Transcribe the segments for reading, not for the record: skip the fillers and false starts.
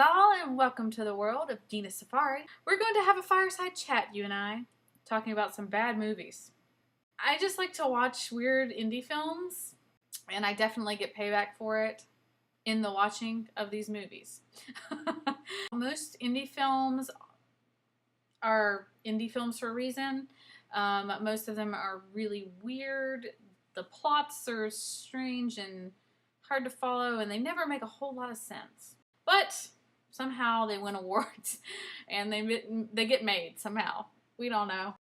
all, and welcome to the world of Deena Safari. We're going to have a fireside chat, you and I, talking about some bad movies. I just like to watch weird indie films, and I definitely get payback for it in the watching of these movies. Most indie films are indie films for a reason. Most of them are really weird. The plots are strange and hard to follow, and they never make a whole lot of sense. But somehow they win awards, and they get made somehow. We don't know.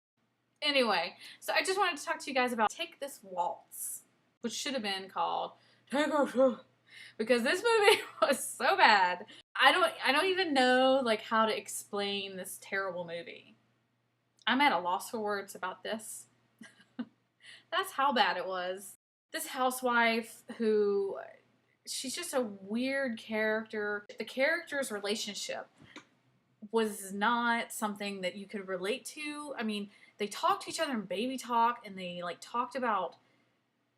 Anyway, so I just wanted to talk to you guys about Take This Waltz, which should have been called Take This Waltz, because this movie was so bad. I don't even know like how to explain this terrible movie. I'm at a loss for words about this. That's how bad it was. This housewife who, she's just a weird character. The character's relationship was not something that you could relate to. I mean, they talked to each other in baby talk, and they like talked about,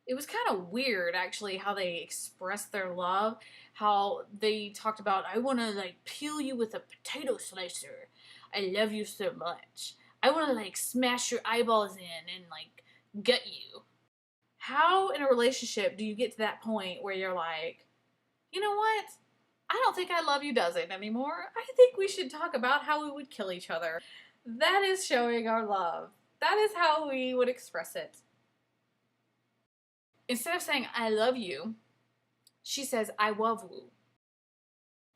it was kind of weird actually how they expressed their love. How they talked about, I want to like peel you with a potato slicer. I love you so much. I want to like smash your eyeballs in and like gut you. How in a relationship do you get to that point where you're like, you know what? I don't think I love you does it anymore. I think we should talk about how we would kill each other. That is showing our love. That is how we would express it. Instead of saying, I love you, she says, I love you.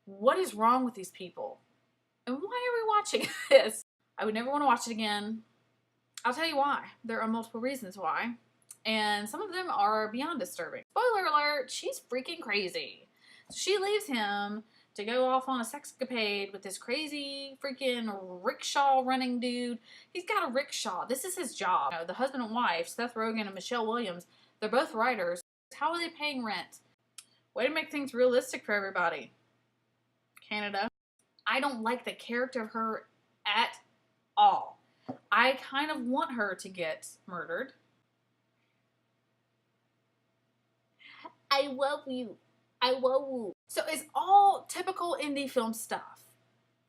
What is wrong with these people? And why are we watching this? I would never want to watch it again. I'll tell you why. There are multiple reasons why. And some of them are beyond disturbing. Spoiler alert, she's freaking crazy. So she leaves him to go off on a sexcapade with this crazy freaking rickshaw running dude. He's got a rickshaw. This is his job. You know, the husband and wife, Seth Rogen and Michelle Williams, they're both writers. How are they paying rent? Way to make things realistic for everybody. Canada. I don't like the character of her at all. I kind of want her to get murdered. I love you. I love you. So it's all typical indie film stuff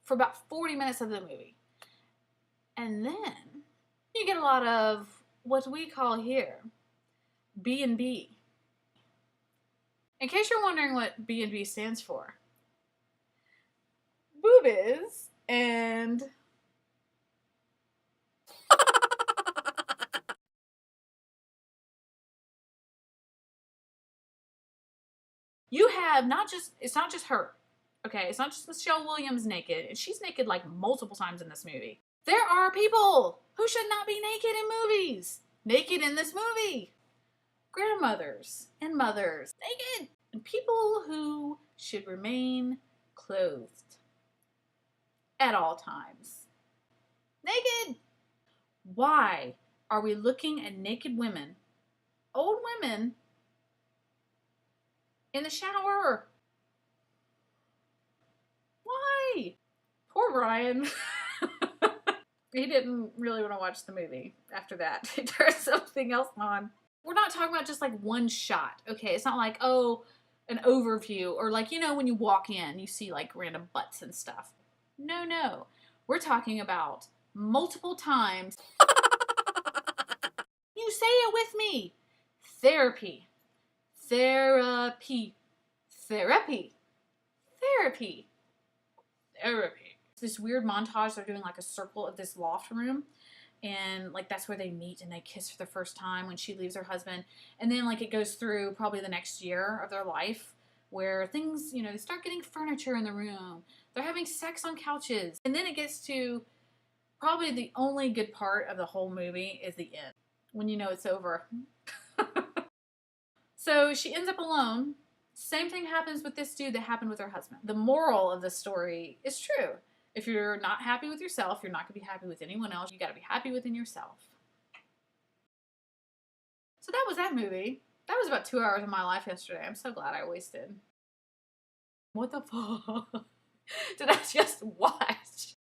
for about 40 minutes of the movie. And then you get a lot of what we call here B&B. In case you're wondering what B&B stands for. Boobies and you have it's not just her. Okay, it's not just Michelle Williams naked. And she's naked like multiple times in this movie. There are people who should not be naked in movies. Naked in this movie. Grandmothers and mothers. Naked. And people who should remain clothed. At all times. Naked. Why are we looking at naked women? Old women in the shower. Why? Poor Brian. He didn't really want to watch the movie after that. He turned something else on. We're not talking about just like one shot, okay? It's not like, oh, an overview or like, you know, when you walk in, you see like random butts and stuff. No. We're talking about multiple times. You say it with me. Therapy. Therapy. Therapy. Therapy. Therapy. This weird montage, they're doing like a circle of this loft room. And like that's where they meet and they kiss for the first time when she leaves her husband. And then like it goes through probably the next year of their life where things, you know, they start getting furniture in the room. They're having sex on couches. And then it gets to probably the only good part of the whole movie is the end. When you know it's over. So she ends up alone. Same thing happens with this dude that happened with her husband. The moral of the story is true. If you're not happy with yourself, you're not going to be happy with anyone else. You got to be happy within yourself. So that was that movie. That was about 2 hours of my life yesterday. I'm so glad I wasted. What the fuck did I just watch?